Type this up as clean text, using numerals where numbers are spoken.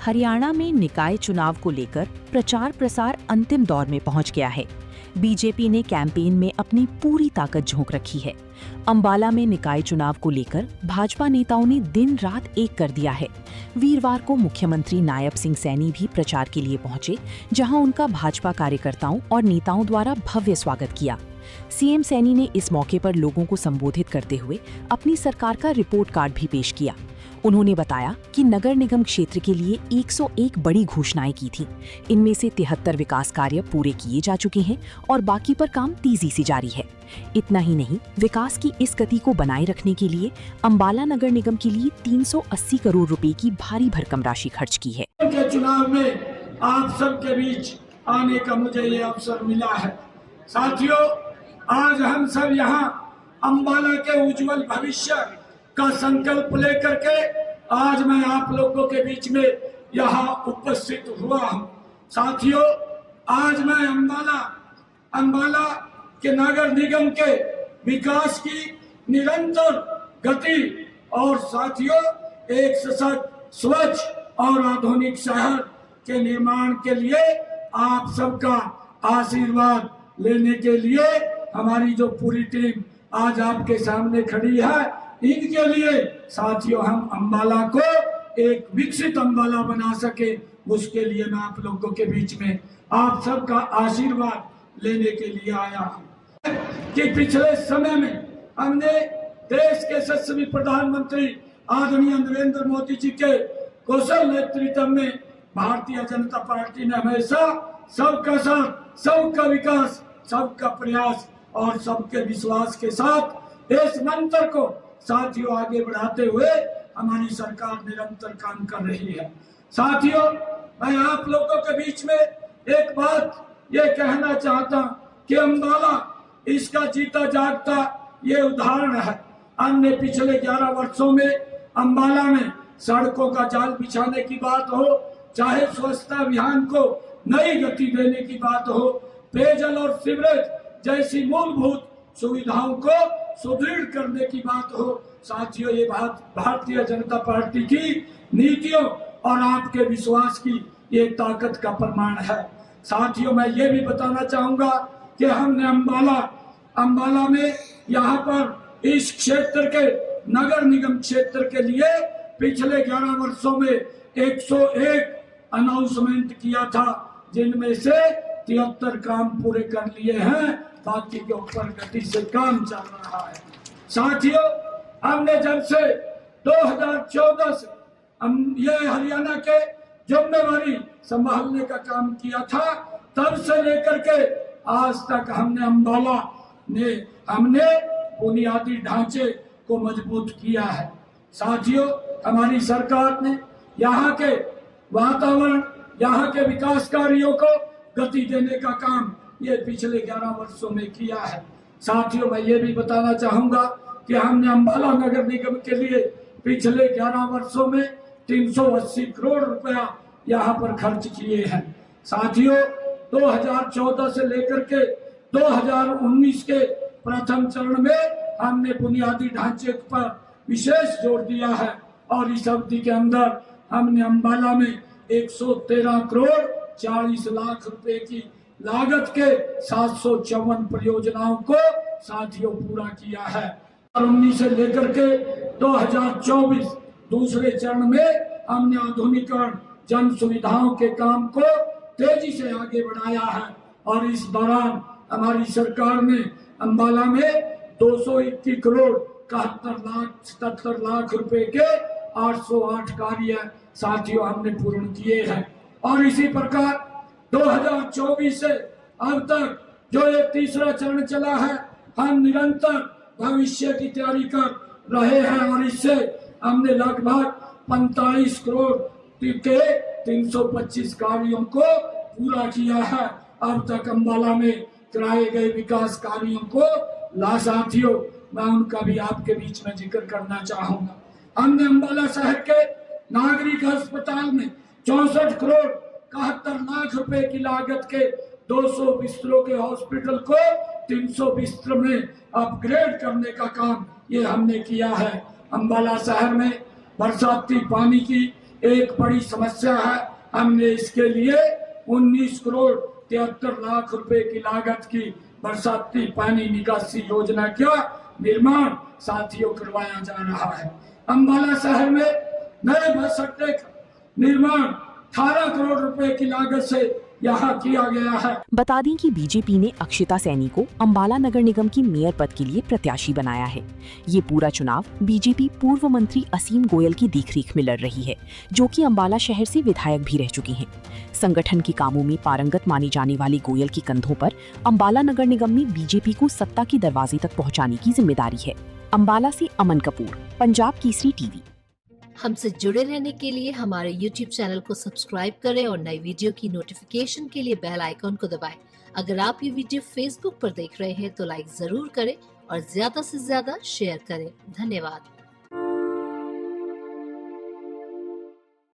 हरियाणा में निकाय चुनाव को लेकर प्रचार प्रसार अंतिम दौर में पहुंच गया है। बीजेपी ने कैंपेन में अपनी पूरी ताकत झोंक रखी है। अंबाला में निकाय चुनाव को लेकर भाजपा नेताओं ने दिन रात एक कर दिया है। वीरवार को मुख्यमंत्री नायब सिंह सैनी भी प्रचार के लिए पहुंचे, जहां उनका भाजपा कार्यकर्ताओं और नेताओं द्वारा भव्य स्वागत किया। सीएम सैनी ने इस मौके पर लोगों को संबोधित करते हुए अपनी सरकार का रिपोर्ट कार्ड भी पेश किया। उन्होंने बताया कि नगर निगम क्षेत्र के लिए 101 बड़ी घोषणाएं की थी। इनमें से 73 विकास कार्य पूरे किए जा चुके हैं और बाकी पर काम तेजी से जारी है। इतना ही नहीं, विकास की इस गति को बनाए रखने के लिए अंबाला नगर निगम के लिए 380 करोड़ रुपए की भारी भरकम राशि खर्च की है। चुनाव में आप सबके बीच आने का मुझे ये अवसर मिला है। साथियों, आज हम सब यहाँ अंबाला के उज्जवल भविष्य का संकल्प लेकर के आज मैं आप लोगों के बीच में यहाँ उपस्थित हुआ हूँ। साथियों, आज मैं अंबाला के नगर निगम के विकास की निरंतर गति और साथियों एक सशक्त, स्वच्छ और आधुनिक शहर के निर्माण के लिए आप सबका आशीर्वाद लेने के लिए हमारी जो पूरी टीम आज आपके सामने खड़ी है, इनके लिए साथियों हम अंबाला को एक विकसित अंबाला बना सके, उसके लिए मैं आप लोगों के बीच में आप सबका आशीर्वाद लेने के लिए आया हूं। कि पिछले समय में हमने देश के यशस्वी प्रधानमंत्री आदरणीय नरेंद्र मोदी जी के कौशल नेतृत्व में भारतीय जनता पार्टी ने हमेशा सबका साथ, सबका विकास, सबका प्रयास और सबके विश्वास के साथ इस मंत्र को साथियों आगे बढ़ाते हुए हमारी सरकार निरंतर काम कर रही है। साथियों, मैं आप लोगों के बीच में एक बात ये कहना चाहता कि अंबाला इसका जीता जागता ये उदाहरण है। हमने पिछले 11 वर्षों में अंबाला में सड़कों का जाल बिछाने की बात हो, चाहे स्वच्छता अभियान को नई गति देने की बात हो, पेयजल और सीवरेज जैसी मूलभूत सुविधाओं को सुदृढ़ करने की बात हो, साथियों ये बात भारतीय जनता पार्टी की नीतियों और आपके विश्वास की ये ताकत का प्रमाण है। साथियों, मैं ये भी बताना चाहूंगा कि हमने अंबाला में यहाँ पर इस क्षेत्र के नगर निगम क्षेत्र के लिए पिछले 11 वर्षों में 101 अनाउंसमेंट किया था, जिनमें से 73 काम पूरे कर लिए हैं, बाकी के ऊपर गति से काम चल रहा है। साथियों, हमने जब से 2014 से ये हरियाणा के जिम्मेवारी संभालने का काम किया था, तब से लेकर के आज तक हमने बुनियादी ढांचे को मजबूत किया है। साथियों, हमारी सरकार ने यहाँ के वातावरण, यहाँ के विकास कार्यों को गति देने का काम ये पिछले 11 वर्षों में किया है। साथियों, मैं ये भी बताना चाहूंगा कि हमने अंबाला नगर निगम के लिए पिछले 11 वर्षों में 380 करोड़ रुपया यहाँ पर खर्च किए हैं। साथियों, 2014 से लेकर के 2019 के प्रथम चरण में हमने बुनियादी ढांचे पर विशेष जोर दिया है और इस अवधि के अंदर हमने अंबाला में 113 करोड़ 40 लाख रुपए की लागत के 754 परियोजनाओं को साथियों पूरा किया है। 2019 से लेकर के 2024 दूसरे चरण में हमने आधुनिकरण, जन सुविधाओं के काम को तेजी से आगे बढ़ाया है और इस दौरान हमारी सरकार ने अंबाला में 221 करोड़ 77 लाख रुपए के 808 कार्य साथियों हमने पूर्ण किए हैं। और इसी प्रकार 2024 से अब तक जो ये तीसरा चरण चला है, हम निरंतर भविष्य की तैयारी कर रहे हैं और इससे हमने लगभग 45 करोड़ के 325 कार्यों को पूरा किया है। अब तक अंबाला में कराए गए विकास कार्यों को साथियों मैं उनका भी आपके बीच में जिक्र करना चाहूंगा। हमने अंबाला शहर के नागरिक अस्पताल में 64 करोड़ 71 लाख रुपए की लागत के 200 बिस्तरों के हॉस्पिटल को 300 बिस्तर में अपग्रेड करने का काम ये हमने किया है। अंबाला शहर में बरसाती पानी की एक बड़ी समस्या है। हमने इसके लिए 19 करोड़ 73 लाख रुपए की लागत की बरसाती पानी निकासी योजना का निर्माण साथियों करवाया जा रहा है। अंबाला शहर में नए बस अड्डे का निर्माण 18 करोड़ रुपए की लागत से यहाँ किया गया है। बता दें कि बीजेपी ने अक्षिता सैनी को अंबाला नगर निगम की मेयर पद के लिए प्रत्याशी बनाया है। ये पूरा चुनाव बीजेपी पूर्व मंत्री असीम गोयल की देखरेख में लड़ रही है, जो कि अंबाला शहर से विधायक भी रह चुकी हैं। संगठन के कामों में पारंगत मानी जाने वाली गोयल के कंधों पर अंबाला नगर निगम में बीजेपी को सत्ता के दरवाजे तक पहुँचाने की जिम्मेदारी है। अंबाला से अमन कपूर, पंजाब केसरी टीवी। हमसे जुड़े रहने के लिए हमारे YouTube चैनल को सब्सक्राइब करें और नई वीडियो की नोटिफिकेशन के लिए बेल आइकॉन को दबाएं। अगर आप ये वीडियो Facebook पर देख रहे हैं तो लाइक जरूर करें और ज्यादा से ज्यादा शेयर करें। धन्यवाद।